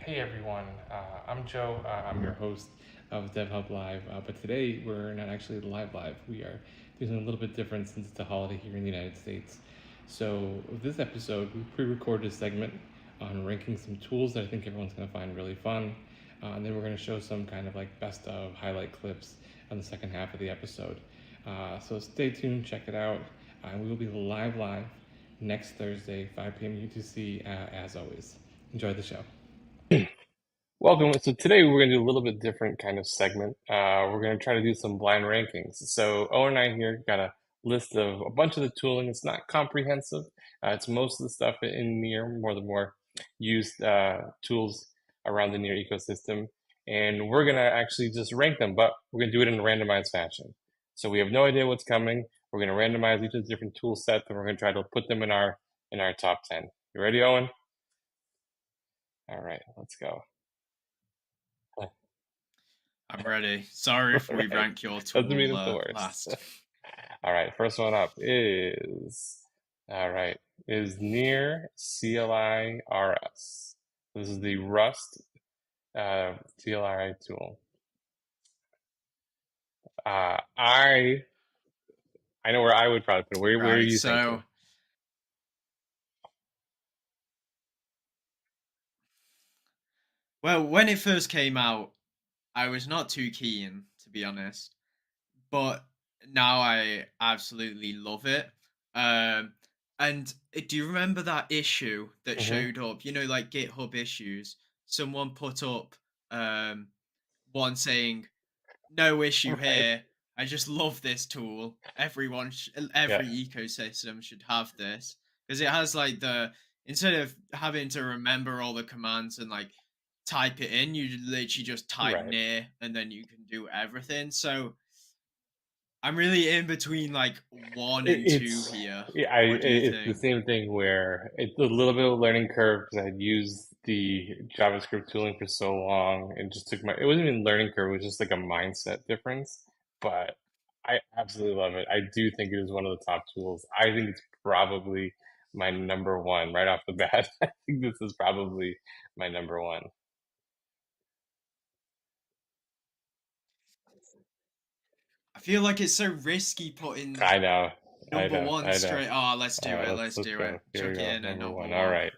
Hey everyone, I'm Joe. I'm your host of DevHub Live. But today we're not actually live. We are doing something a little bit different since it's a holiday here in the United States. So with this episode, we pre-recorded a segment on ranking some tools that I think everyone's going to find really fun. And then we're going to show some kind of like best of highlight clips on the second half of the episode. So stay tuned, check it out. We will be live next Thursday, 5 p.m. UTC, as always. Enjoy the show. Welcome. So today we're going to do a little bit different kind of segment. We're going to try to do some blind rankings. So Owen and I here got a list of a bunch of the tooling. It's not comprehensive. It's most of the stuff in Near, more the more used tools around the Near ecosystem. And we're going to actually just rank them, but we're going to do it in a randomized fashion. So we have no idea what's coming. We're going to randomize each of the different tool sets, and we're going to try to put them in our top 10. You ready, Owen? All right, let's go. I'm ready. Sorry if we Right. rank your Doesn't mean tool it's the worst. last. All right, first one up is near CLI RS. This is the Rust CLI tool. I know where I would probably put it. Where are Right, you so, thinking? well, when it first came out, I was not too keen, to be honest, but now I absolutely love it. Um, and do you remember that issue that Hmm. showed up? Like GitHub issues. Someone put up um, one saying, "No issue Right. here. I just love this tool. Yeah. Every ecosystem should have this because it has like the instead of having to remember all the commands and like type it in, you literally just type Right. near and then you can do everything." So I'm really in between like one and two It's here. yeah, What do you it's the think? same thing where it's a little bit of a learning curve because I had used the JavaScript tooling for so long and just took it wasn't even a learning curve, it was just like a mindset difference. But I absolutely love it. I do think it is one of the top tools. I think it's probably my number one right off the bat. I think this is probably my number one. I feel like it's so risky putting I know, number one I know. straight. Oh, let's do it. Let's Let's do go. it. Here we Chuck it go. in at Number number one. All one. right.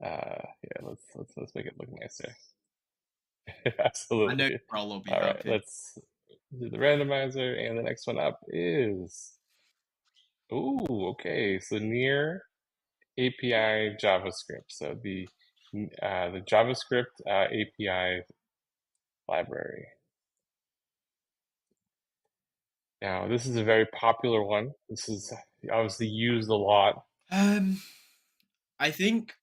Yeah, let's make it look nicer. I know Absolutely. Carl will be All right, happy. let's do the randomizer, and the next one up is, okay, so near API JavaScript. So the JavaScript API library. Now, this is a very popular one. This is obviously used a lot. Um, I think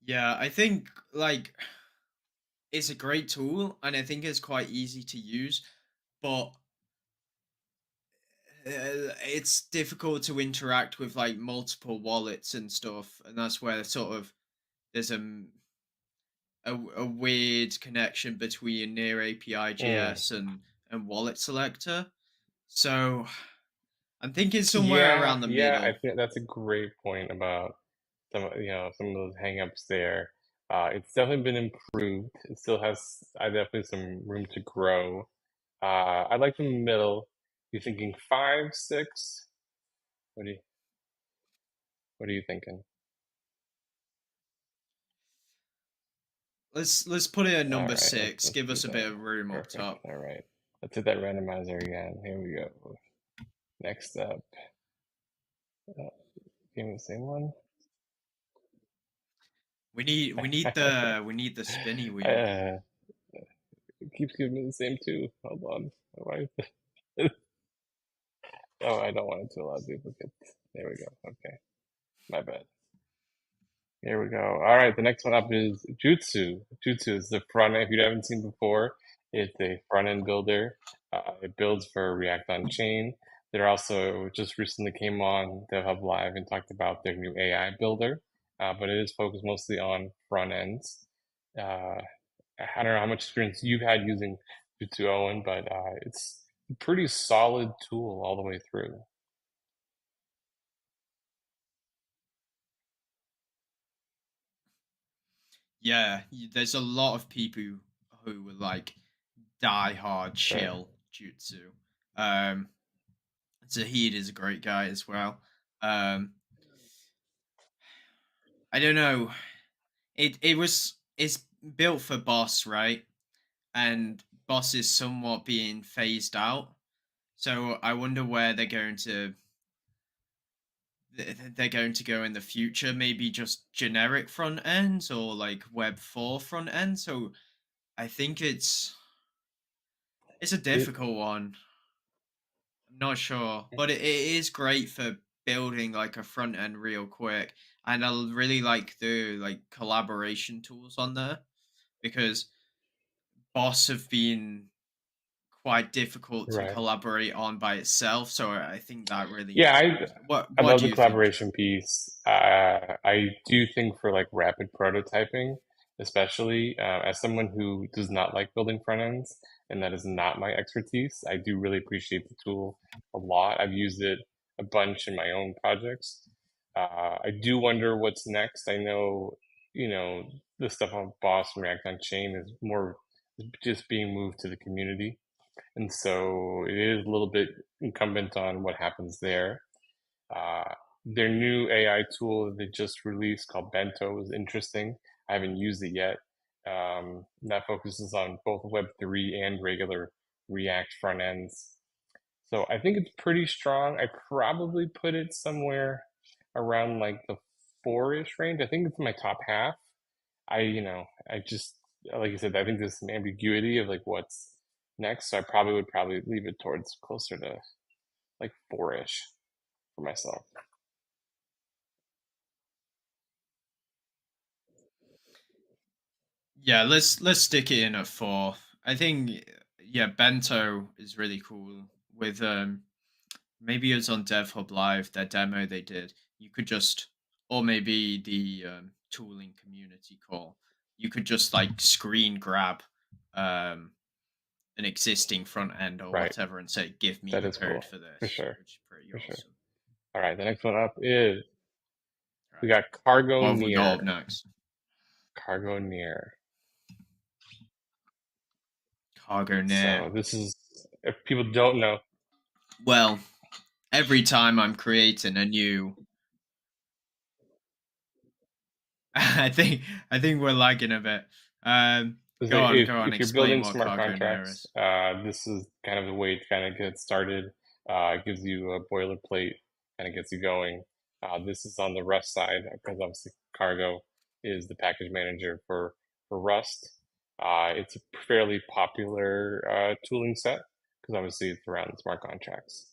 Yeah, I think like it's a great tool and I think it's quite easy to use, but it's difficult to interact with like multiple wallets and stuff, and that's where sort of there's a weird connection between near API Mm. JS and wallet selector. So I'm thinking somewhere Yeah, around the yeah, I middle. think that's a great point about some of those hangups there. It's definitely been improved. It still has definitely some room to grow. I'd like the middle. You thinking five, six? What do you what are you thinking? Let's put it at All number right, six. let's Give do us a bit that. of room up Perfect. top. All right. Let's hit that randomizer again. Here we go. Next up, give me the same one. We need the spinny wheel. It keeps giving me the same two. Hold on. Why? Oh, I don't want it to allow duplicates. There we go. Okay, my bad. Here we go. All right, the next one up is Jutsu. Jutsu is the front end. If you haven't seen before, it's a front end builder. It builds for React on Chain. They're also just recently came on DevHub Live and talked about their new AI builder, but it is focused mostly on front ends. Uh, I don't know how much experience you've had using Jutsu, Owen, but it's a pretty solid tool all the way through. Yeah, there's a lot of people who were like die hard Sure. chill jutsu. Um, Zahid is a great guy as well. Um, I don't know. It's built for boss, right? And boss is somewhat being phased out. So I wonder where they're going to go in the future. Maybe just generic front ends or like Web 4 front end. So I think it's a It, difficult one. I'm not sure, but it is great for building like a front end real quick. And I really like the like collaboration tools on there because boss have been quite difficult to right. collaborate on by itself. So I think that really Yeah, improves. I What love do the you think, Joe? collaboration piece. I do think for like rapid prototyping, especially as someone who does not like building front ends, and that is not my expertise, I do really appreciate the tool a lot. I've used it a bunch in my own projects. I do wonder what's next. I know, the stuff on Boss and React on Chain is more just being moved to the community. And so it is a little bit incumbent on what happens there. Uh, their new AI tool that they just released called Bento is interesting. I haven't used it yet. That focuses on both Web3 and regular React front ends. So I think it's pretty strong. I probably put it somewhere around like the four-ish range. I think it's my top half. I just, like you said, I think there's some ambiguity of like what's next. So I probably leave it towards closer to like four-ish for myself. Yeah, let's stick it in at 4. I think yeah, Bento is really cool with maybe it's on DevHub Live, their demo they did. You could just or maybe the tooling community call. You could just like screen grab um an existing front end or Right. whatever and say give me That the is code cool. for For this, sure. which is pretty For sure. awesome. All right. The next one up is we Right. got Cargo What have we got Near. up next? Cargo Near. Cargo Near. So this is, if people don't know, Well, every time I'm creating a new I think we're lagging a bit. is that Go on, if you're explain building what smart Cargo Near contracts, is. this is kind of the way to kind of get started. It gives you a boilerplate, kind of gets you going. This is on the Rust side because obviously Cargo is the package manager for Rust. It's a fairly popular tooling set because obviously it's around smart contracts.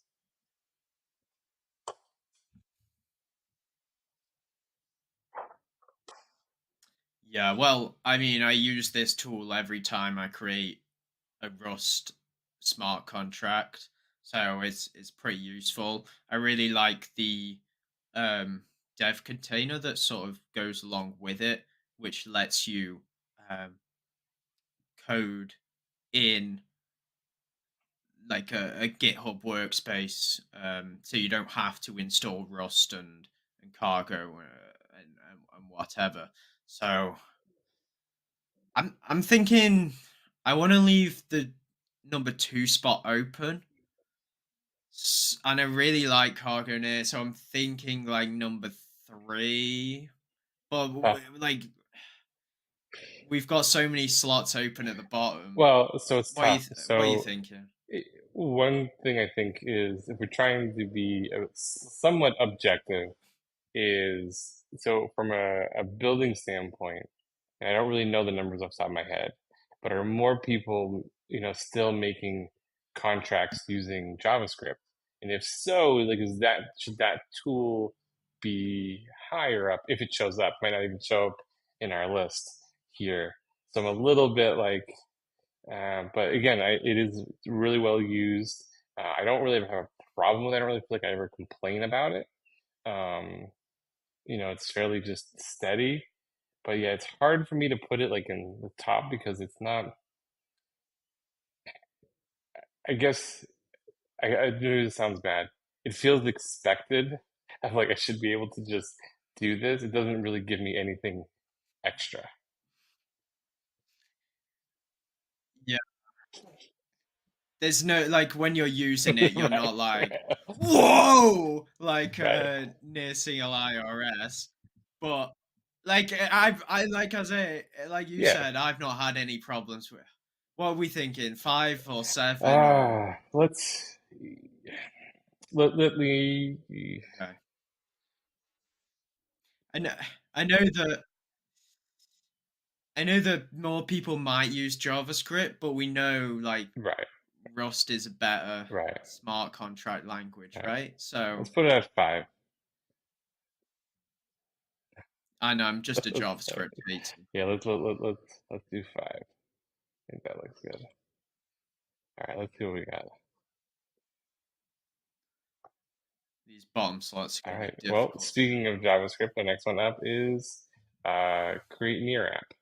Yeah, well, I mean, I use this tool every time I create a Rust smart contract, so it's pretty useful. I really like the um, dev container that sort of goes along with it, which lets you um, code in like a GitHub workspace, so you don't have to install Rust and Cargo and whatever. So I'm thinking I want to leave the number 2 spot open, and I really like Cargo Near, so I'm thinking like number 3. But Uh, like we've got so many slots open at the bottom. well, so it's tough. What are you So thinking? one thing I think is if we're trying to be somewhat objective, is so from a building standpoint, and I don't really know the numbers off the top of my head, but are more people, still making contracts using JavaScript? And if so, like, should that tool be higher up if it shows up? Might not even show up in our list here. So I'm a little bit like, but again, it is really well used. I don't really have a problem with it. I don't really feel like I ever complain about it. Um, it's fairly just steady. But yeah, it's hard for me to put it like in the top because it's not, I guess, I know this sounds bad. It feels expected. I'm like, I should be able to just do this. It doesn't really give me anything extra. there's no like when you're using it, you're Right, not like, whoa, like right. near single IRS. But like I like I say, like you Yeah. said, I've not had any problems with. What are we thinking? 5 or 7 or Let's let me. okay. I know I know that I know that more people might use JavaScript, but we know like Right, Rust is a better right, smart contract language, right. right? Let's So put it at 5. I know I'm just a Let's, JavaScript hater. yeah, let's do 5. I think that looks good. All right, let's see what we got. These bottom slots are All going to be right. Well, difficult to speaking of JavaScript, the next one up is create near app.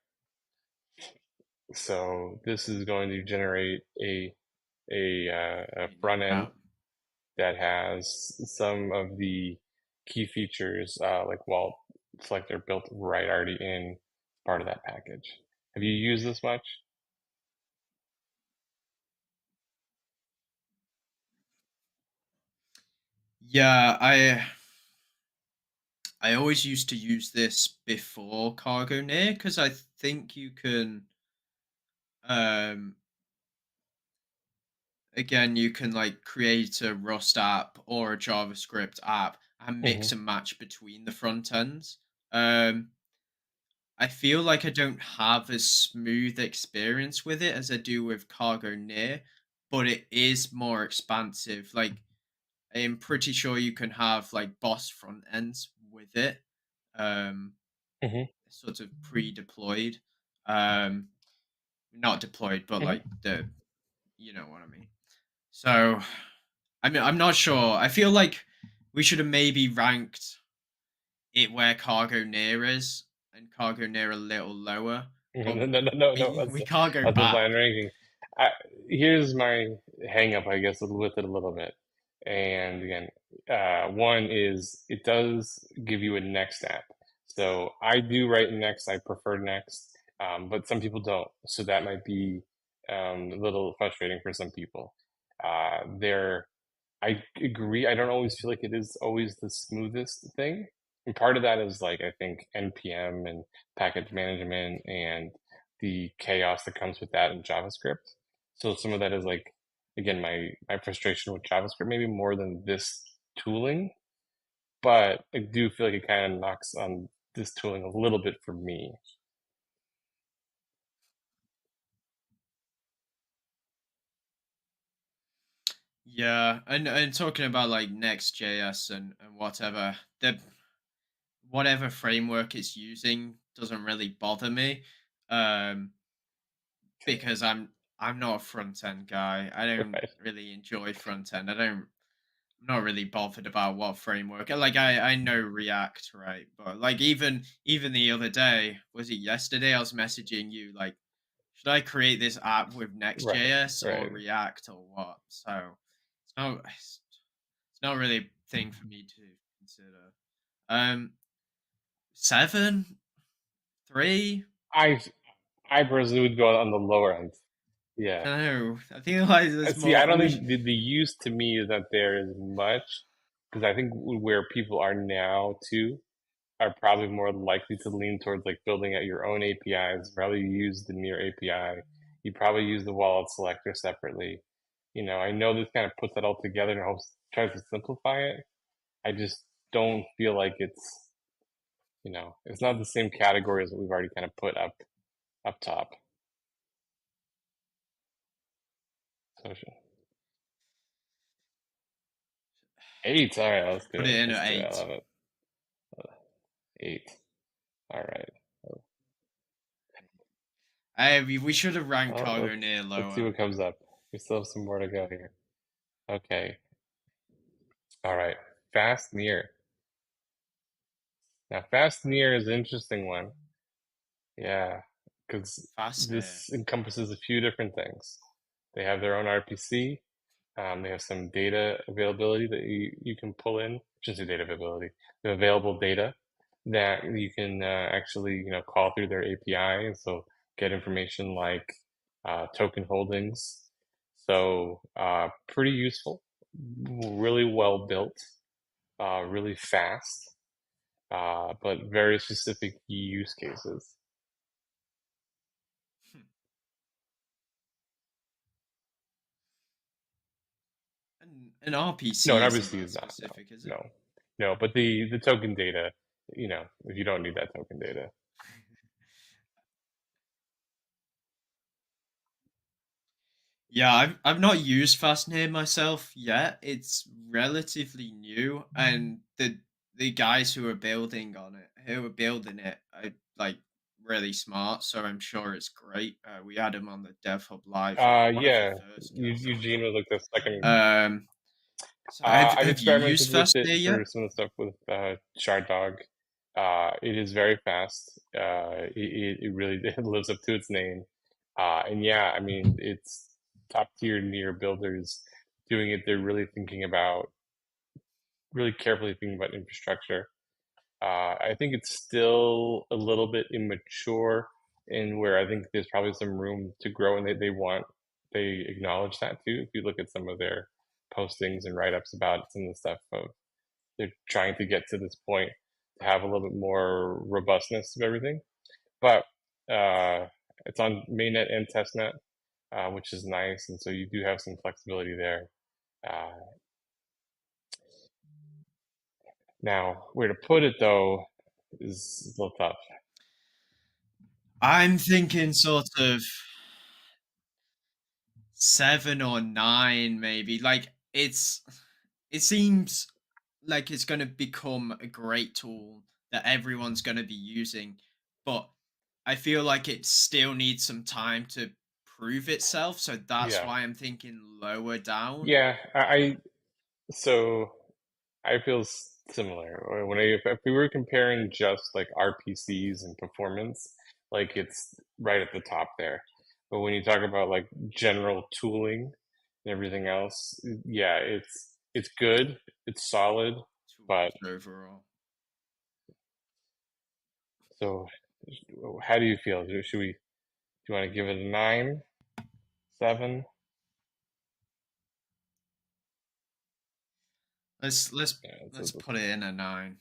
So this is going to generate a create front near end app. that has some of the key features like wall selector built right already in part of that package. Have you used this much? Yeah, I always used to use this before Cargo Near because I think you can um again you can like create a Rust app or a JavaScript app and Hmm. mix and match between the front ends. Um I feel like I don't have as smooth experience with it as I do with Cargo Near, but it is more expansive. Like I'm pretty sure you can have like boss front ends with it. Um Hmm. sort of pre-deployed. Um not deployed, but like Hmm. the you know what I mean. So I mean I'm not sure. I feel like we should have maybe ranked it where Cargo Near is and Cargo Near a little lower, No, but no, no, no, no. we can't go That's a back. blind ranking. I, here's my hang up, I guess, with it a little bit. And again, one is it does give you a next app. So I do write next. I prefer next, but some people don't. So that might be a little frustrating for some people. There, I agree. I don't always feel like it is always the smoothest thing. And part of that is like I think NPM and package management and the chaos that comes with that in JavaScript. So some of that is like again my frustration with JavaScript maybe more than this tooling, but I do feel like it kind of knocks on this tooling a little bit for me. Yeah, and talking about like Next.js and whatever, the whatever framework it's using doesn't really bother me. Um because I'm not a front end guy. I don't Right. really enjoy front end. I'm not really bothered about what framework. Like I know React, right? But like even the other day, was it yesterday? I was messaging you like, should I create this app with Right. Next.js or Right. React or what? So it's not really a thing for me to consider. Um, 7, 3. I I personally would go on the lower end. I Yeah. don't know. I think like there's See, I more. don't We think the use to me is that there is much because I think where people are now too are probably more likely to lean towards like building out your own APIs. Probably use the Near API. You probably use the wallet selector separately. I know this kind of puts that all together and helps tries to simplify it. I just don't feel like it's not the same category as what we've already kind of put up top. So 8. All right, let's do put it. it in Let's at do it. I 8. love it. 8. All right. We should have ranked Well, Cargo let's near let's see lower. what comes up. We still have some more to go here. Okay. All right. Fast near. Now, fast near is an interesting one. Yeah, because Fast near. this encompasses a few different things. They have their own RPC. They have some data availability that you can pull in. I shouldn't say data availability. The available data that you can actually call through their API, and so get information like token holdings. So pretty useful, really well built, really fast, but very specific use cases. Hmm. And an No, and RPC isn't obviously that is not. No, specific, is it? no, no. But the token data, if you don't need that token data. Yeah, I've not used Fascinator myself yet. It's relatively new, and the guys who are building on it, who are building it, are like really smart. So I'm sure it's great. We had him on the DevHub live, one of the Yeah, first guests. Eugene was like the second. Um, so have I've have you experimented used with it Fascinator yet? for some of the stuff with Shard Dog. It is very fast. It really it lives up to its name. And yeah, I mean, it's top tier near builders doing it. They're really carefully thinking about infrastructure. I think it's still a little bit immature in where I think there's probably some room to grow, and they acknowledge that too. If you look at some of their postings and write ups about some of the stuff of they're trying to get to this point to have a little bit more robustness of everything. But uh, it's on mainnet and testnet, which is nice, and so you do have some flexibility there. Uh, Now, where to put it though is a little tough. I'm thinking sort of 7 or 9, maybe. Like it seems like it's going to become a great tool that everyone's going to be using, but I feel like it still needs some time to prove itself. So that's Yeah, why I'm thinking lower down. yeah. So I feel similar. If we were comparing just like RPCs and performance, like it's right at the top there. But when you talk about like general tooling and everything else, yeah, it's good, it's solid, but Tools overall. so how do you feel? Do you want to give it a 9, 7? Let's let's Yeah, let's put it in a 9.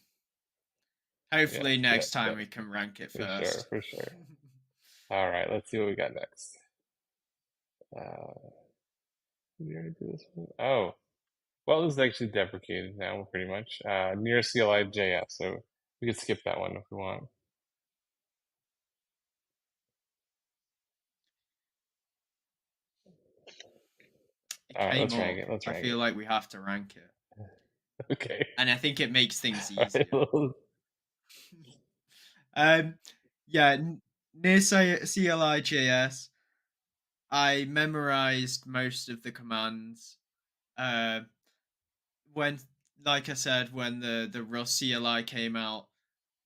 Hopefully yeah, next time we can rank it for sure, first. for sure. All right, let's see what we got next. Uh, did we already do this one? Oh, well, this is actually deprecated now, pretty much. Near CLI JS, so we could skip that one if we want. It All right, came let's rank up. it. Let's I rank feel it. like we have to rank it. Okay. And I think it makes things All right, easier. um, yeah, near CLI.js, I memorized most of the commands. Uh, when, like I said, when the Rust CLI came out,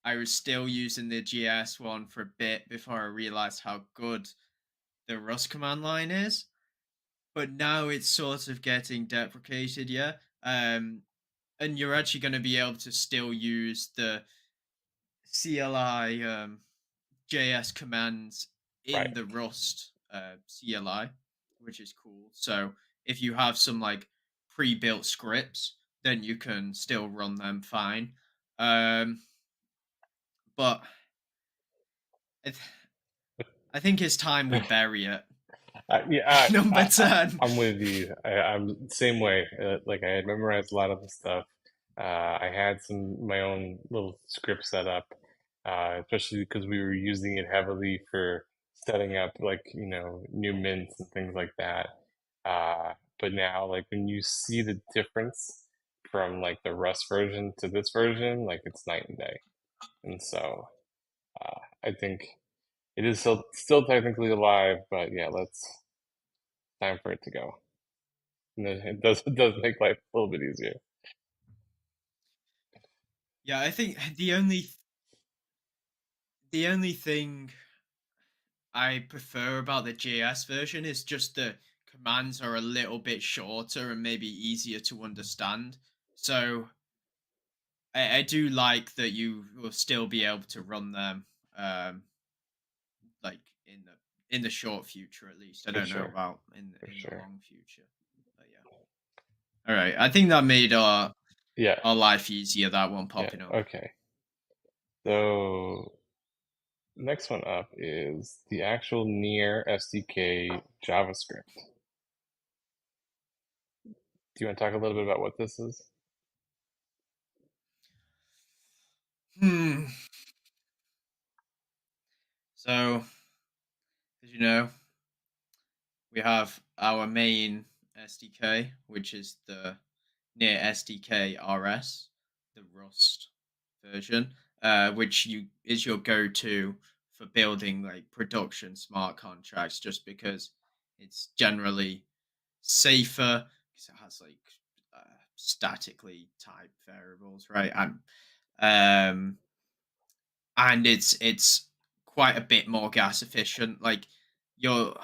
I was still using the GS one for a bit before I realized how good the Rust command line is. But now it's sort of getting deprecated, yeah. And you're actually going to be able to still use the CLI JS commands right. in the Rust CLI, which is cool. So if you have some like pre-built scripts, then you can still run them fine. Um, but I, th- I think it's time we bury it. Yeah, Number 10. I'm with you. I'm same way. Like I had memorized a lot of the stuff. I had my own little script set up, especially because we were using it heavily for setting up like new mints and things like that. But now, like when you see the difference from like the Rust version to this version, like it's night and day. And so I think it is still technically alive, but yeah, let's time for it to go. And then it does make life a little bit easier. Yeah, I think the only thing I prefer about the JS version is just the commands are a little bit shorter and maybe easier to understand. So I do like that you will still be able to run them um, like in the in the short future at least. I For don't know sure. about For in the sure. long future. But yeah. All right. I think that made Yeah. our life easier, that one Yeah. popping up. Okay. So next one up is the actual near SDK JavaScript. Do you want to talk a little bit about what this is? Hmm. So, as you know, we have our main SDK, which is the near SDK RS, the Rust version, which you is your go-to for building like production smart contracts, just because it's generally safer because it has like statically typed variables, right? Um, and it's quite a bit more gas efficient. Like you're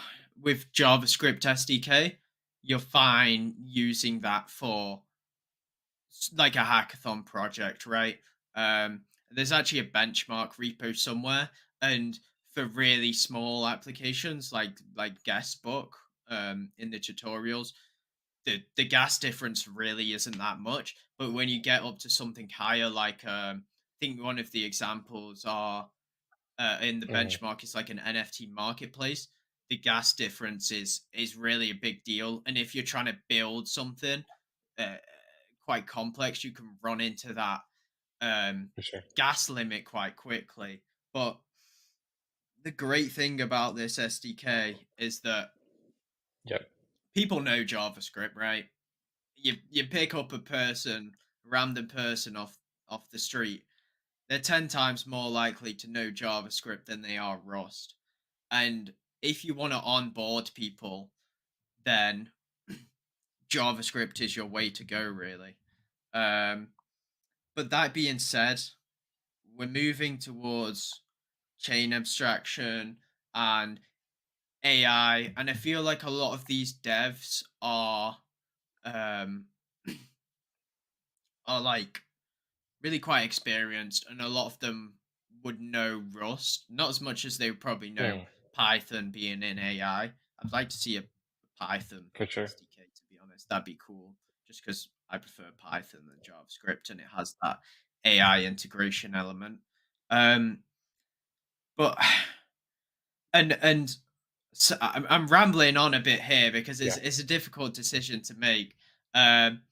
with JavaScript SDK, you're fine using that for like a hackathon project, right? There's actually a benchmark repo somewhere, and for really small applications like guestbook in the tutorials, the gas difference really isn't that much. But when you get up to something higher, like I think one of the examples are in the Hmm. benchmark is like an NFT marketplace. The gas difference is really a big deal, and if you're trying to build something uh, quite complex, you can run into that For sure. gas limit quite quickly. But the great thing about this SDK is that Yep. people know JavaScript, right? You pick up a random person off the street, they're 10 times more likely to know JavaScript than they are Rust. And if you want to onboard people, then JavaScript is your way to go, really. Um, but that being said, we're moving towards chain abstraction and AI, and I feel like a lot of these devs um, are like really quite experienced, and a lot of them would know Rust, not as much as they would probably know Mm, Python being in AI. I'd like to see a Python for sure. SDK, to be honest. That'd be cool, just because I prefer Python than JavaScript, and it has that AI integration element. Um, but and so I'm rambling on a bit here because Yeah. it's a difficult decision to make. Um,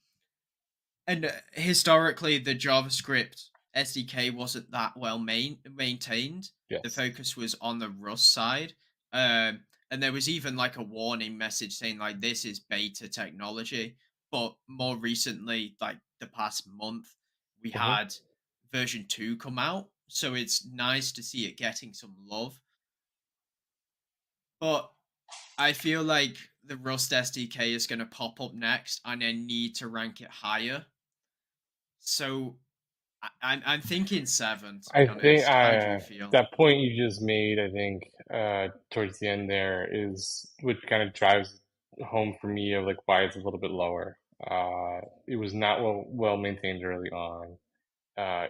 and historically, the JavaScript SDK wasn't that well maintained. The Yes. focus was on the Rust side. And there was even like a warning message saying like this is beta technology. But more recently, like the past month, we Hmm. had version 2 come out. So it's nice to see it getting some love. But I feel like the Rust SDK is going to pop up next and I need to rank it higher. So I'm thinking 7, to be I think honest. How do you feel? that point you just made, I think, towards the end there is what kind of drives home for me of like why it's a little bit lower. It was not well maintained early on.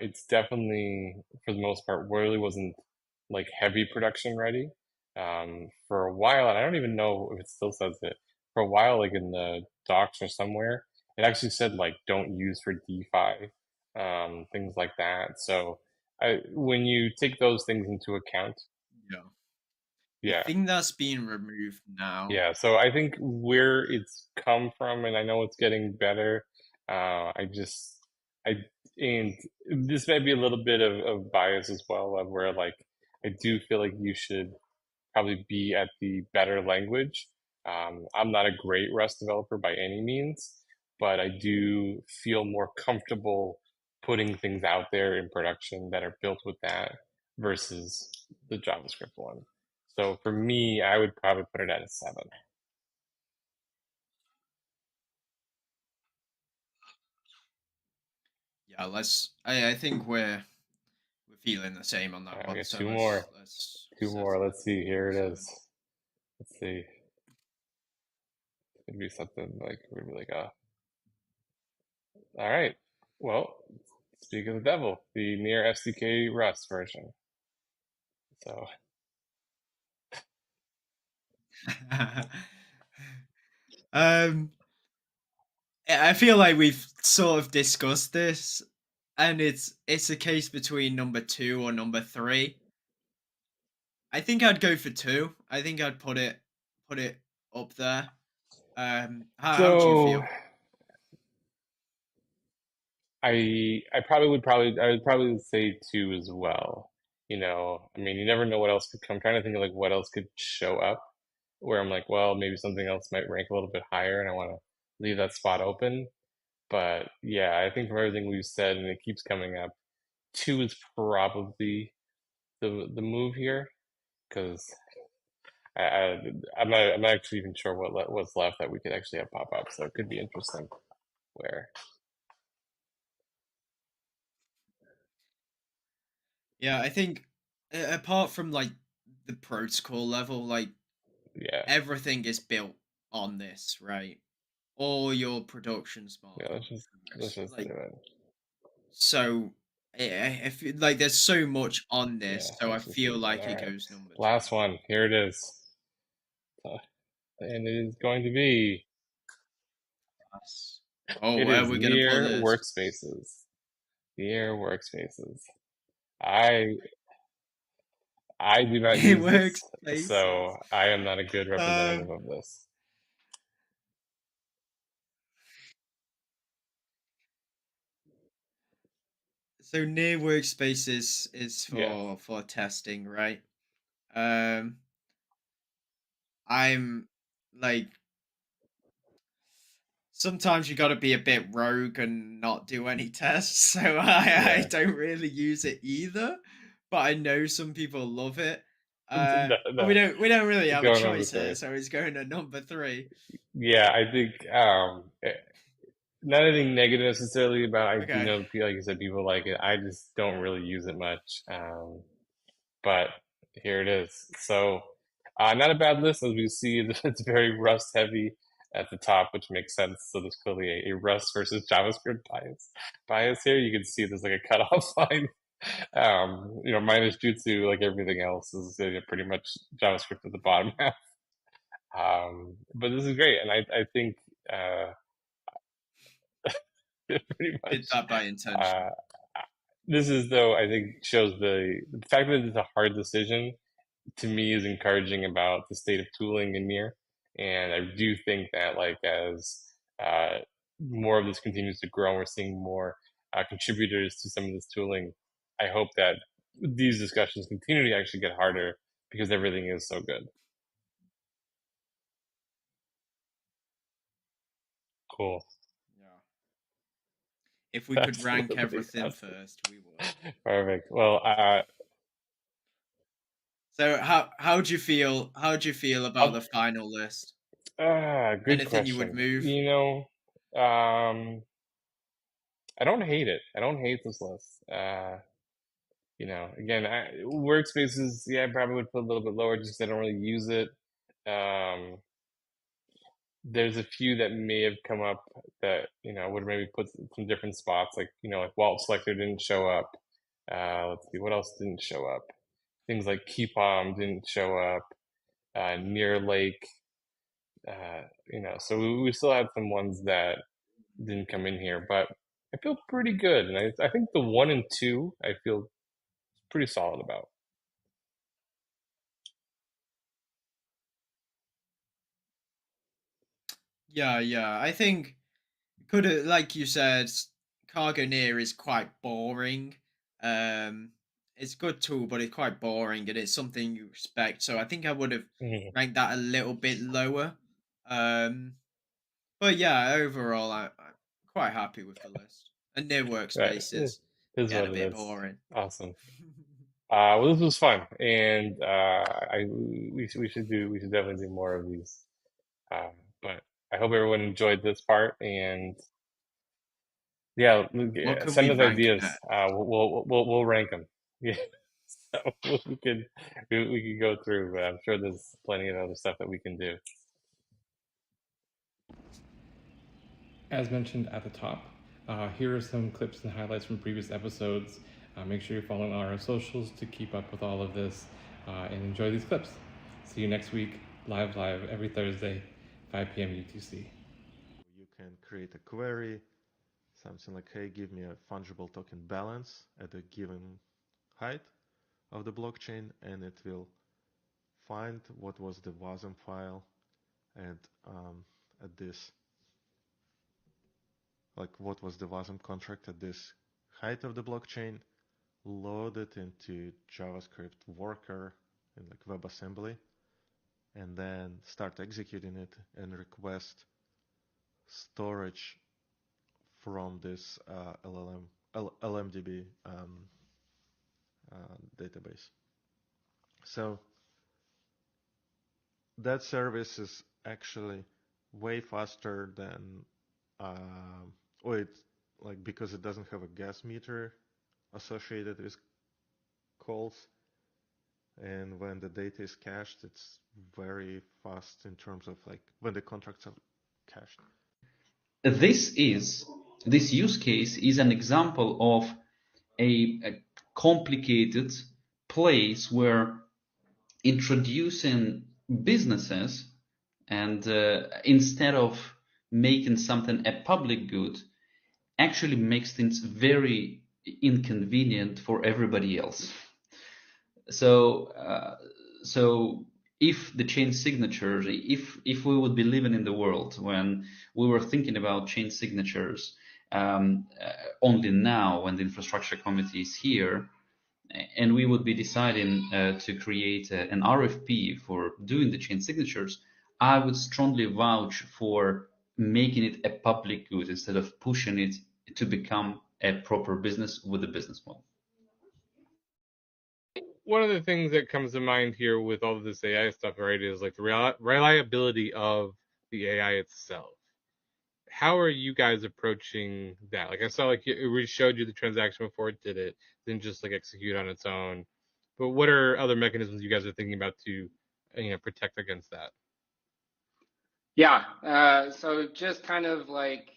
It's definitely, for the most part, really wasn't like heavy production ready. For a while, and I don't even know if it still says it. For a while, like in the docs or somewhere, it actually said like don't use for DeFi, things like that. So when you take those things into account, Yeah. I yeah, think that's being removed now. yeah. So I think where it's come from, and I know it's getting better. I just, I, and this might be a little bit of bias as well, of where like I do feel like you should probably be at the better language. I'm not a great Rust developer by any means, but I do feel more comfortable putting things out there in production that are built with that versus the JavaScript one. So for me, I would probably put it at a 7. Yeah, I think we're feeling the same on that We one. got So two more. let's Two settle more. it. Let's see. Here it is. 7. Let's see. It'd be something like we'd be like, all right. Well, speak of the devil, the near SDK Rust version. So um, I feel like we've sort of discussed this, and it's a case between number two or number three. I think I'd go for two. I think I'd put it up there. How do you So feel? I would probably say two as well. I mean, you never know what else could come. I'm trying to think of like what else could show up where I'm like, well, maybe something else might rank a little bit higher, and I want to leave that spot open. But yeah, I think from everything we've said, and it keeps coming up, two is probably the move here because I'm not actually even sure what's left that we could actually have pop up. So it could be interesting. Where Yeah, I think apart from like the protocol level, like yeah, everything is built on this, right? All your production yeah, smarts are on let's this. just do Like it. so, if like there's so much on Yeah, this, so I let's just do feel that. like All it right, goes number two. last one. Here it is, and it is going to be. Us. Oh, It where are is we gonna put near this? workspaces. Near workspaces. I I do not It use works this, places. so I am not a good representative Um, of this. so near workspaces is Yeah. for testing, right? Um, I'm like sometimes you got to be a bit rogue and not do any tests, so I Yeah. don't really use it either. But I know some people love it. No, But no. we don't really have a Going number choice here, three. so it's going to number three. Yeah, I think not anything negative necessarily about. I do Okay. know like you said, people like it. I just don't really use it much. But here it is. So, not a bad list as we see. It's very Rust heavy at the top, which makes sense. So there's clearly a Rust versus JavaScript bias here. You can see there's like a cutoff line. Minus Jutsu, like everything else, is pretty much JavaScript at the bottom half. But this is great, and I think uh, pretty Did much that by uh, intention. this is though I think shows the fact that it's a hard decision to me is encouraging about the state of tooling in Mir. And I do think that like as uh, more of this continues to grow, and we're seeing more contributors to some of this tooling. I hope that these discussions continue to actually get harder because everything is so good. Cool. Yeah. If we could rank Absolutely. everything Absolutely. first, we would. Perfect. Well, So how do you feel? How do you feel about I'll, the final list? good Anything you would question. move? I don't hate it. I don't hate this list. Again, workspaces, yeah, I probably would put a little bit lower just 'cause I don't really use it. Um, there's a few that may have come up that, would maybe put some different spots, like Walt Selector didn't show up. Let's see, what else didn't show up? Things like Keepom didn't show up. Near Lake, so we still had some ones that didn't come in here, but I feel pretty good. And I think the one and two, I feel pretty solid about. Yeah, yeah. I think could have, like you said, Cargo Near is quite boring. Um, it's a good tool, but it's quite boring, and it's something you respect. So I think I would have Mhm. ranked that a little bit lower. Um, but yeah, overall, I'm quite happy with the list. And near Right. It workspaces is get what a it bit is. boring. Awesome. Well, this was fun, and we should definitely do more of these. Uh, but I hope everyone enjoyed this part, and yeah, What could we send us rank ideas. next? We'll rank them. Yeah, so we could go through, but I'm sure there's plenty of other stuff that we can do. As mentioned at the top, here are some clips and highlights from previous episodes. Make sure you're following our socials to keep up with all of this and enjoy these clips. See you next week. live every Thursday, 5 p.m. UTC. You can create a query, something like, hey, give me a fungible token balance at a given height of the blockchain, and it will find what was the WASM file and at this, like what was the WASM contract at this height of the blockchain, load it into JavaScript worker in like WebAssembly, and then start executing it and request storage from this LMDB database. So that service is actually way faster than, or it's like, because it doesn't have a gas meter associated with calls, and when the data is cached, it's very fast in terms of like when the contracts are cached. This use case is an example of a complicated place where introducing businesses and instead of making something a public good actually makes things very inconvenient for everybody else. So if the chain signatures, if we would be living in the world when we were thinking about chain signatures only now when the infrastructure committee is here, and we would be deciding to create an RFP for doing the chain signatures, I would strongly vouch for making it a public good instead of pushing it to become a proper business with a business model. One of the things that comes to mind here with all of this AI stuff, right, is like the reliability of the AI itself. How are you guys approaching that? Like I saw, like we showed you the transaction before it did it, didn't just like execute on its own. But what are other mechanisms you guys are thinking about to, protect against that? Yeah, so just kind of like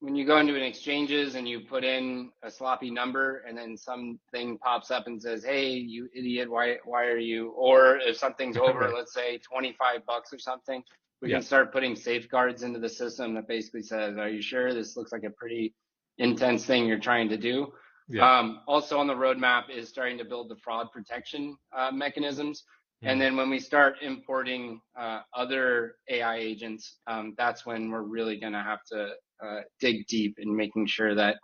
when you go into an exchanges and you put in a sloppy number and then something pops up and says, hey, you idiot, why are you, or if something's over, Right. let's say $25 or something, we Yeah. can start putting safeguards into the system that basically says, are you sure this looks like a pretty intense thing you're trying to do? Yeah. Also on the roadmap is starting to build the fraud protection mechanisms. And then when we start importing other AI agents, that's when we're really going to have to dig deep in making sure that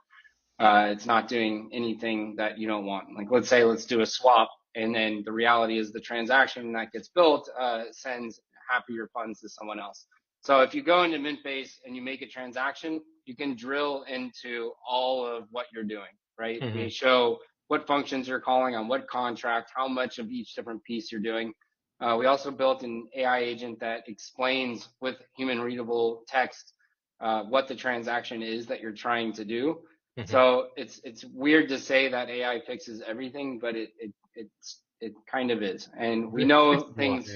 it's not doing anything that you don't want. Like let's do a swap, and then the reality is the transaction that gets built sends happier funds to someone else. So if you go into Mintbase and you make a transaction, you can drill into all of what you're doing, right? We show what functions you're calling on what contract, how much of each different piece you're doing. We also built an AI agent that explains with human readable text what the transaction is that you're trying to do. So it's weird to say that AI fixes everything, but it kind of is. And we know things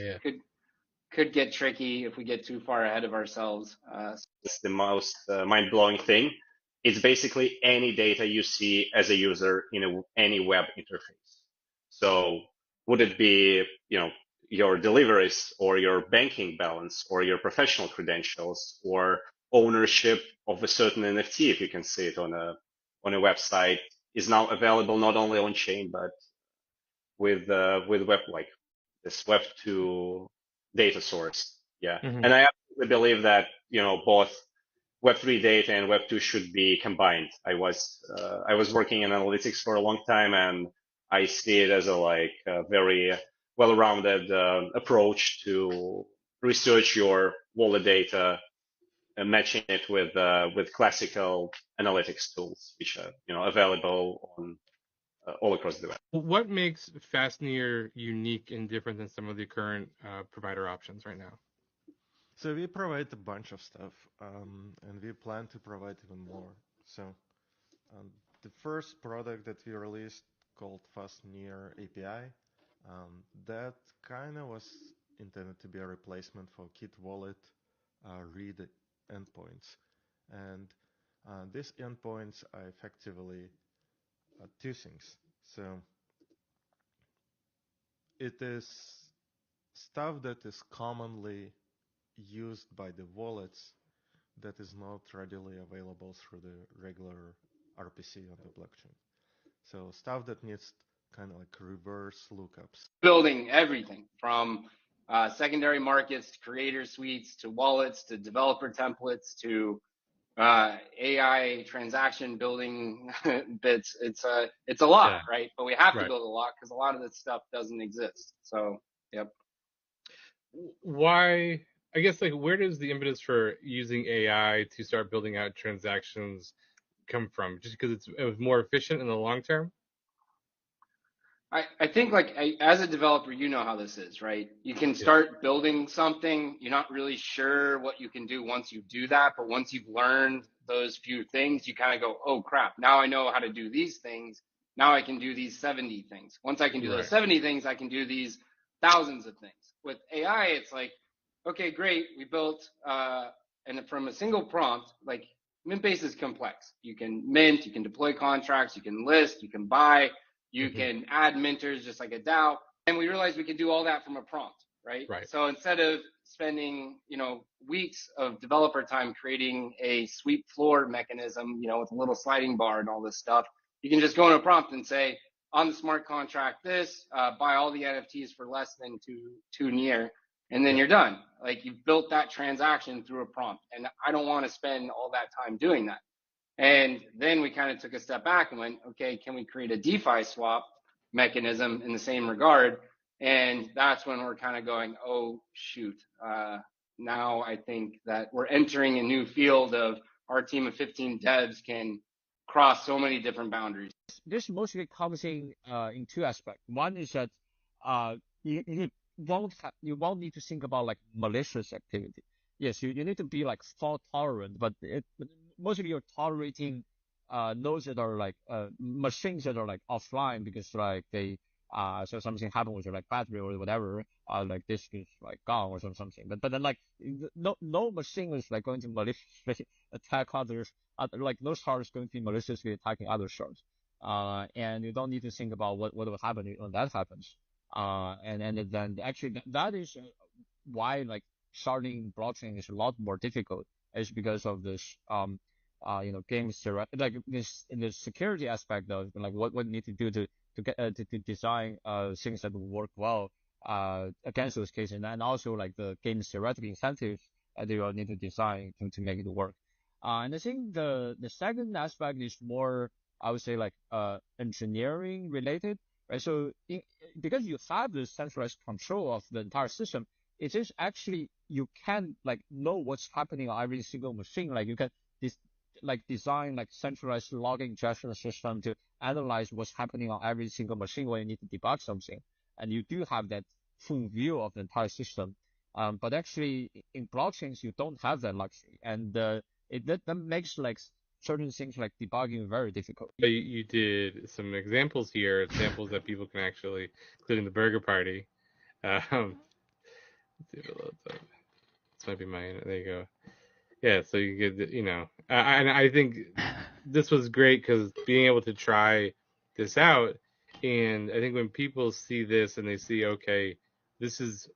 could get tricky if we get too far ahead of ourselves. It's the most mind-blowing thing. It's basically any data you see as a user in any web interface. So would it be, your deliveries or your banking balance or your professional credentials or ownership of a certain NFT, if you can see it on a website, is now available not only on chain but with web, like this Web2 data source. Yeah, and I absolutely believe that both Web3 data and Web2 should be combined. I was working in analytics for a long time, and I see it as a very well-rounded approach to research your wallet data and matching it with classical analytics tools, which are available on all across the web. What makes Fastneer unique and different than some of the current provider options right now? So we provide a bunch of stuff, and we plan to provide even more. So the first product that we released called Fastneer API, that kind of was intended to be a replacement for Kit Wallet read endpoints. And these endpoints are effectively two things. So it is stuff that is commonly used by the wallets that is not readily available through the regular RPC on the blockchain. So stuff that needs kind of like reverse lookups. Building everything from secondary markets to creator suites to wallets to developer templates to AI transaction building bits. It's a lot, Yeah. right? But we have to Right. build a lot because a lot of this stuff doesn't exist. So, yep. Why? I guess like where does the impetus for using AI to start building out transactions come from? Just because it was more efficient in the long term? I think like as a developer, you know how this is, right? You can Yeah. start building something. You're not really sure what you can do once you do that. But once you've learned those few things, you kind of go, oh crap, now I know how to do these things. Now I can do these 70 things. Once I can do those Right. 70 things, I can do these thousands of things. With AI, it's like, okay, great. We built, and from a single prompt, like mint base is complex. You can mint, you can deploy contracts, you can list, you can buy. You Mm-hmm. can add minters just like a DAO. And we realized we could do all that from a prompt, right? Right. So instead of spending, weeks of developer time creating a sweep floor mechanism, with a little sliding bar and all this stuff, you can just go in a prompt and say, on the smart contract, this, buy all the NFTs for less than two near, and then you're done. Like you've built that transaction through a prompt. And I don't want to spend all that time doing that. And then we kind of took a step back and went, okay, can we create a DeFi swap mechanism in the same regard? And that's when we're kind of going, oh, shoot. Now I think that we're entering a new field of our team of 15 devs can cross so many different boundaries. This mostly comes in two aspects. One is that you won't need to think about like malicious activity. Yes, you need to be like fault tolerant, but mostly you're tolerating nodes that are like machines that are like offline because like they so something happened with your like battery or whatever, like disk is like gone or something. But then like no machine is like going to maliciously attack others. Like no shard is going to be maliciously attacking other shards. And you don't need to think about what will happen when that happens. And then actually that is why like sharding blockchain is a lot more difficult, is because of this game like this in the security aspect of like what you need to do to get to design things that will work well against those cases, and also like the game's theoretic incentives that you will need to design to make it work. And I think the second aspect is more, I would say, like engineering related, right? So because you have the centralized control of the entire system, it is actually you can like know what's happening on every single machine. Like you can design like centralized logging ingestion system to analyze what's happening on every single machine when you need to debug something, and you do have that full view of the entire system. But actually in blockchains you don't have that luxury, and that makes like certain things like debugging very difficult. You did some examples that people can actually, including the Burger Party. Let's see if it loads up. This might be mine. There you go. Yeah, so you could, and I think this was great because being able to try this out, and I think when people see this and they see, okay, this is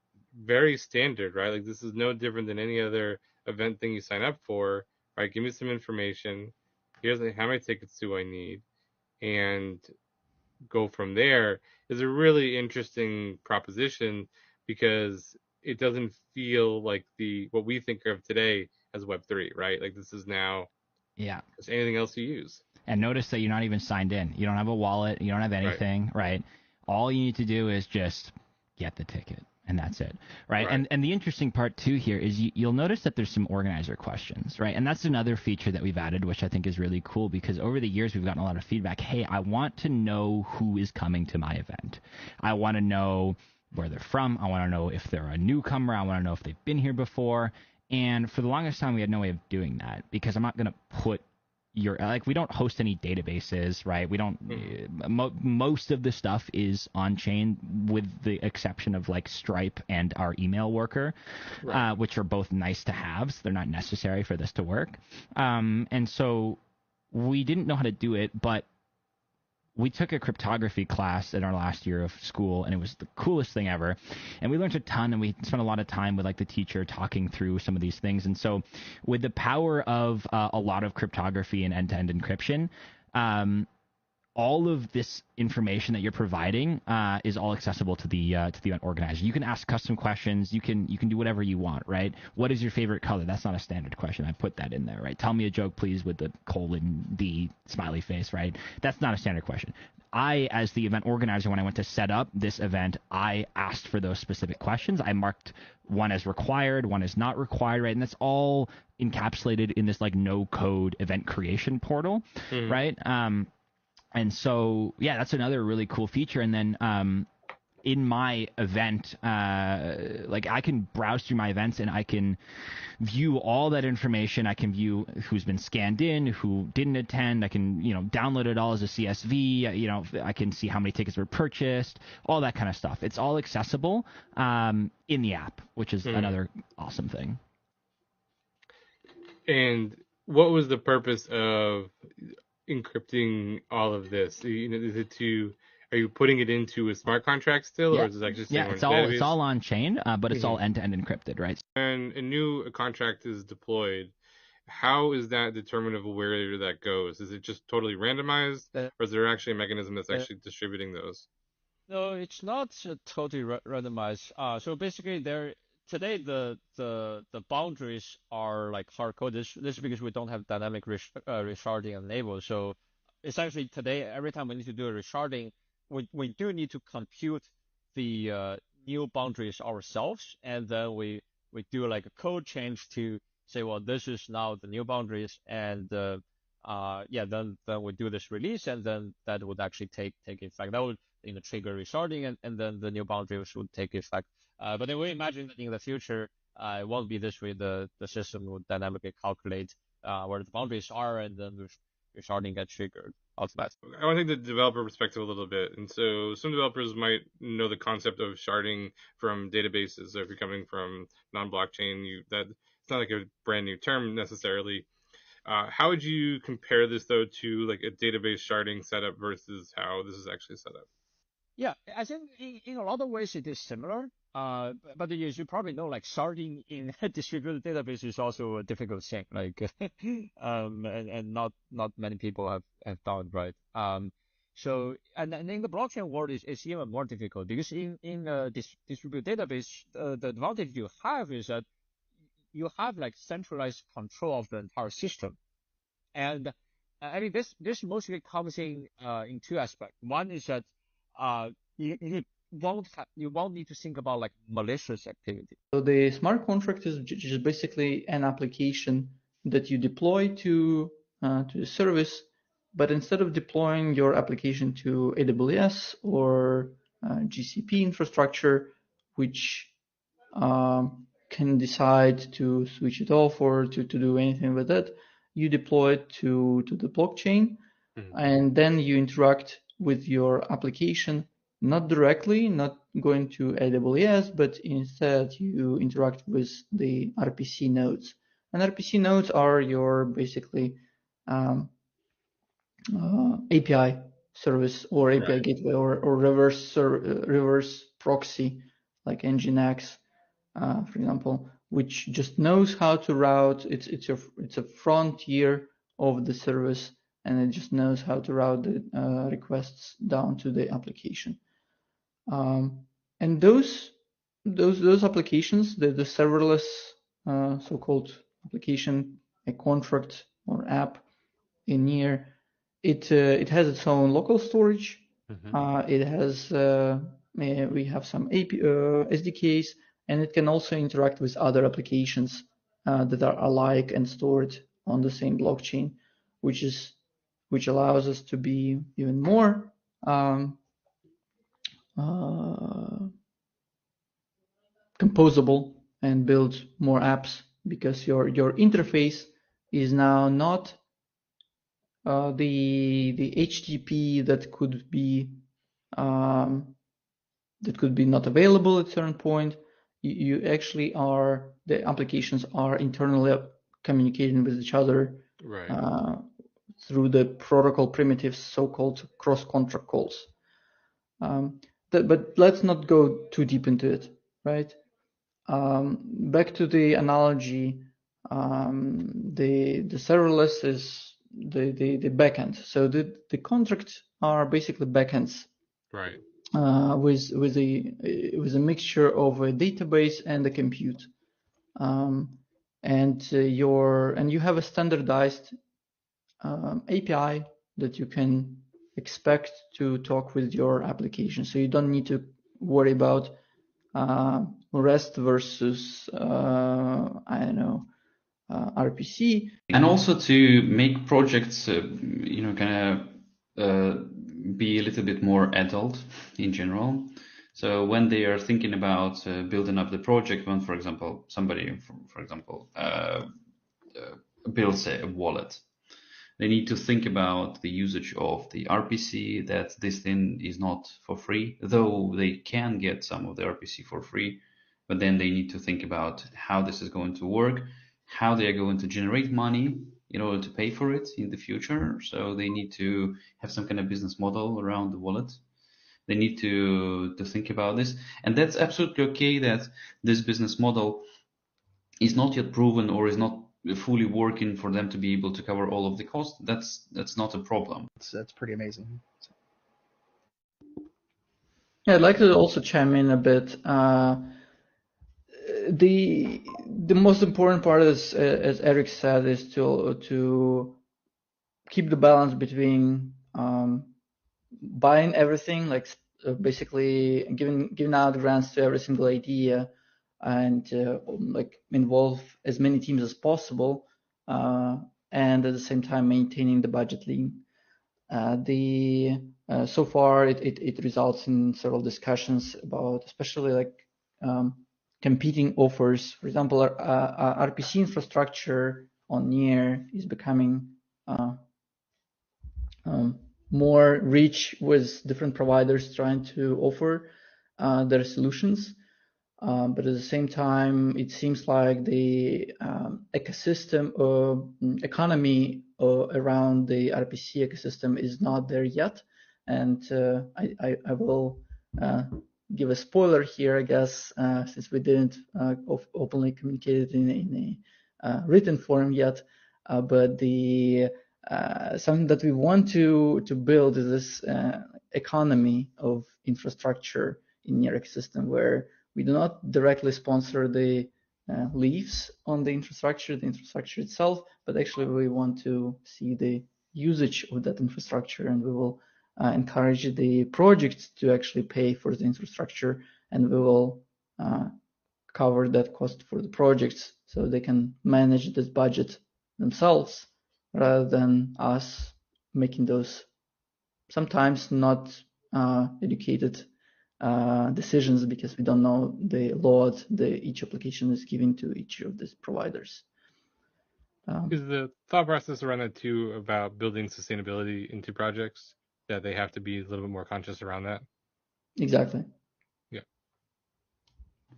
very standard, right? Like this is no different than any other event thing you sign up for, right? Give me some information. Here's how many tickets do I need, and go from there is a really interesting proposition because it doesn't feel like what we think of today as Web3, right? Like this is now just anything else you use. And notice that you're not even signed in. You don't have a wallet. You don't have anything, right? All you need to do is just get the ticket, and that's it, right? And the interesting part too here is you'll notice that there's some organizer questions, right? And that's another feature that we've added, which I think is really cool because over the years we've gotten a lot of feedback. Hey, I want to know who is coming to my event. I want to know where they're from. I want to know if they're a newcomer. I want to know if they've been here before. And for the longest time, we had no way of doing that because I'm not going to put we don't host any databases, right? We don't, most of the stuff is on chain with the exception of like Stripe and our email worker, which are both nice to haves. They're not necessary for this to work. And so we didn't know how to do it, but we took a cryptography class in our last year of school, and it was the coolest thing ever. And we learned a ton, and we spent a lot of time with like the teacher talking through some of these things. And so with the power of a lot of cryptography and end-to-end encryption, all of this information that you're providing is all accessible to the event organizer. You can ask custom questions. You can do whatever you want, right? What is your favorite color? That's not a standard question. I put that in there, right? Tell me a joke, please, with the :D smiley face, right? That's not a standard question. I, as the event organizer, when I went to set up this event, I asked for those specific questions. I marked one as required, one as not required, right? And that's all encapsulated in this like no-code event creation portal, right? And so, yeah, that's another really cool feature. And then in my event, like I can browse through my events and I can view all that information. I can view who's been scanned in, who didn't attend. I can, download it all as a CSV. I can see how many tickets were purchased, all that kind of stuff. It's all accessible in the app, which is another awesome thing. And what was the purpose of encrypting all of this? Are you putting it into a smart contract still, or is it actually staying on database? It's all on chain, but it's all end-to-end encrypted, right? When a new contract is deployed, how is that determinative of where that goes? Is it just totally randomized, or is there actually a mechanism that's actually distributing those? No, it's not totally randomized. So basically, today the boundaries are like hard coded. This is because we don't have dynamic resharding enabled. So essentially today, every time we need to do a resharding, we do need to compute the new boundaries ourselves, and then we do like a code change to say, well, this is now the new boundaries, and then we do this release, and then that would actually take effect. That would trigger resharding, and then the new boundaries would take effect. But then we imagine that in the future, it won't be this way. The system will dynamically calculate where the boundaries are, and then resharding gets triggered automatically. I want to take the developer perspective a little bit. And so some developers might know the concept of sharding from databases. So if you're coming from non-blockchain, it's not like a brand new term necessarily. How would you compare this, though, to like a database sharding setup versus how this is actually set up? Yeah, I think in a lot of ways it is similar. But as you probably know, like sharding in a distributed database is also a difficult thing. Like, and not many people have done, right? So and in the blockchain world, it's even more difficult because in a distributed database, the advantage you have is that you have like centralized control of the entire system, and I mean this mostly comes in two aspects. One is that you won't need to think about like malicious activity. So the smart contract is just basically an application that you deploy to the service, but instead of deploying your application to AWS or GCP infrastructure, which can decide to switch it off or to do anything with it, you deploy it to the blockchain, and then you interact with your application, not directly, not going to AWS, but instead you interact with the RPC nodes. And RPC nodes are your basically API service or API gateway or reverse proxy like Nginx, for example, which just knows how to route. It's a frontier of the service, and it just knows how to route the requests down to the application. And those applications, the serverless so-called application, a contract or app in here, it has its own local storage. It has we have some SDKs, and it can also interact with other applications that are alike and stored on the same blockchain, which allows us to be even more composable and build more apps, because your interface is now not the HTTP that could be not available at a certain point. You actually the applications are internally communicating with each other through the protocol primitives, so-called cross-contract calls. But let's not go too deep into it, right? Back to the analogy, the serverless is the backend. So the contracts are basically backends, Right. with a mixture of a database and a compute. And you have a standardized API that you can expect to talk with your application. So you don't need to worry about REST versus RPC. And also to make projects, kind of be a little bit more adult in general. So when they are thinking about building up the project, when, for example, somebody, for example, builds a wallet, they need to think about the usage of the RPC, that this thing is not for free, though they can get some of the RPC for free, but then they need to think about how this is going to work, how they are going to generate money in order to pay for it in the future. So they need to have some kind of business model around the wallet. They need to think about this. And that's absolutely okay that this business model is not yet proven or is not fully working for them to be able to cover all of the costs. That's not a problem. That's pretty amazing. Yeah, I'd like to also chime in a bit. The most important part is, as Eric said, is to keep the balance between buying everything, like basically giving out grants to every single idea, and like involve as many teams as possible, and at the same time maintaining the budget lean. So far it results in several discussions about, especially like competing offers. For example, RPC infrastructure on Near is becoming more rich with different providers trying to offer their solutions. But at the same time, it seems like the ecosystem or economy around the RPC ecosystem is not there yet. And I will give a spoiler here, I guess, since we didn't openly communicate it in a written form yet. But the something that we want to build is this economy of infrastructure in Near ecosystem, where we do not directly sponsor the leaves on the infrastructure itself, but actually we want to see the usage of that infrastructure, and we will encourage the projects to actually pay for the infrastructure, and we will cover that cost for the projects so they can manage this budget themselves rather than us making those sometimes not educated decisions, because we don't know the load each application is giving to each of these providers. Is the thought process around that too about building sustainability into projects, that they have to be a little bit more conscious around that? Exactly. Yeah.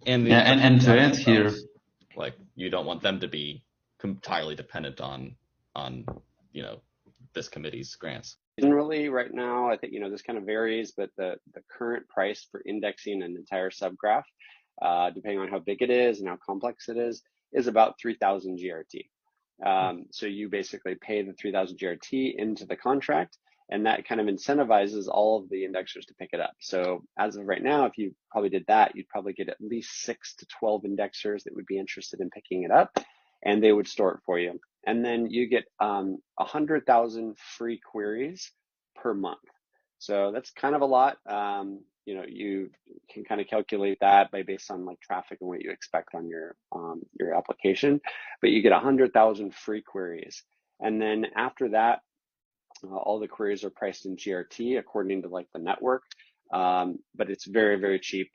And to add here, like, you don't want them to be entirely dependent on this committee's grants. Generally, right now, I think this kind of varies, but the current price for indexing an entire subgraph, depending on how big it is and how complex it is about 3,000 GRT. So you basically pay the 3,000 GRT into the contract, and that kind of incentivizes all of the indexers to pick it up. So as of right now, if you probably did that, you'd probably get at least 6 to 12 indexers that would be interested in picking it up, and they would store it for you. And then you get 100,000 free queries per month. So that's kind of a lot. You can kind of calculate that based on like traffic and what you expect on your application. But you get 100,000 free queries, and then after that, all the queries are priced in GRT according to like the network. But it's very, very cheap.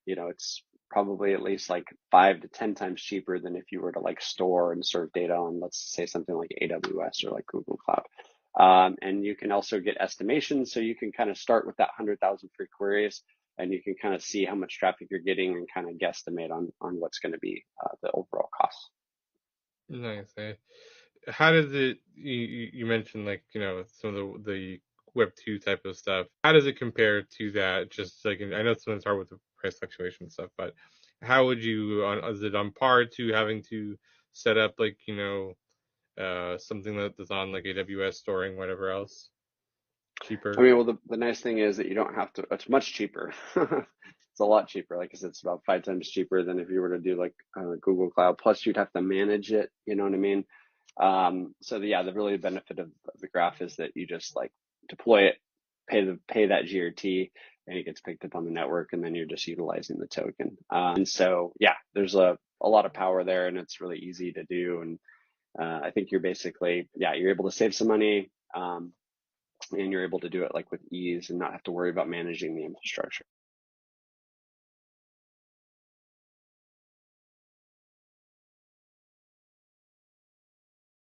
It's probably at least like 5 to 10 times cheaper than if you were to like store and serve data on, let's say, something like AWS or like Google Cloud. And you can also get estimations. So you can kind of start with that 100,000 free queries, and you can kind of see how much traffic you're getting and kind of guesstimate on what's going to be the overall cost. Nice. how does it? You mentioned like some of the Web 2 type of stuff. How does it compare to that? Just like I know sometimes hard with the price fluctuation stuff, but how would you? Is it on par to having to set up like something that's on like AWS storing whatever else cheaper? I mean, well, the nice thing is that you don't have to, it's much cheaper. It's a lot cheaper. Like I said, it's about 5 times cheaper than if you were to do like Google Cloud. Plus, you'd have to manage it. You know what I mean? So the really benefit of the graph is that you just like deploy it, pay that GRT, and it gets picked up on the network, and then you're just utilizing the token. And so yeah, there's a lot of power there, and it's really easy to do. And I think you're basically you're able to save some money. And you're able to do it like with ease and not have to worry about managing the infrastructure.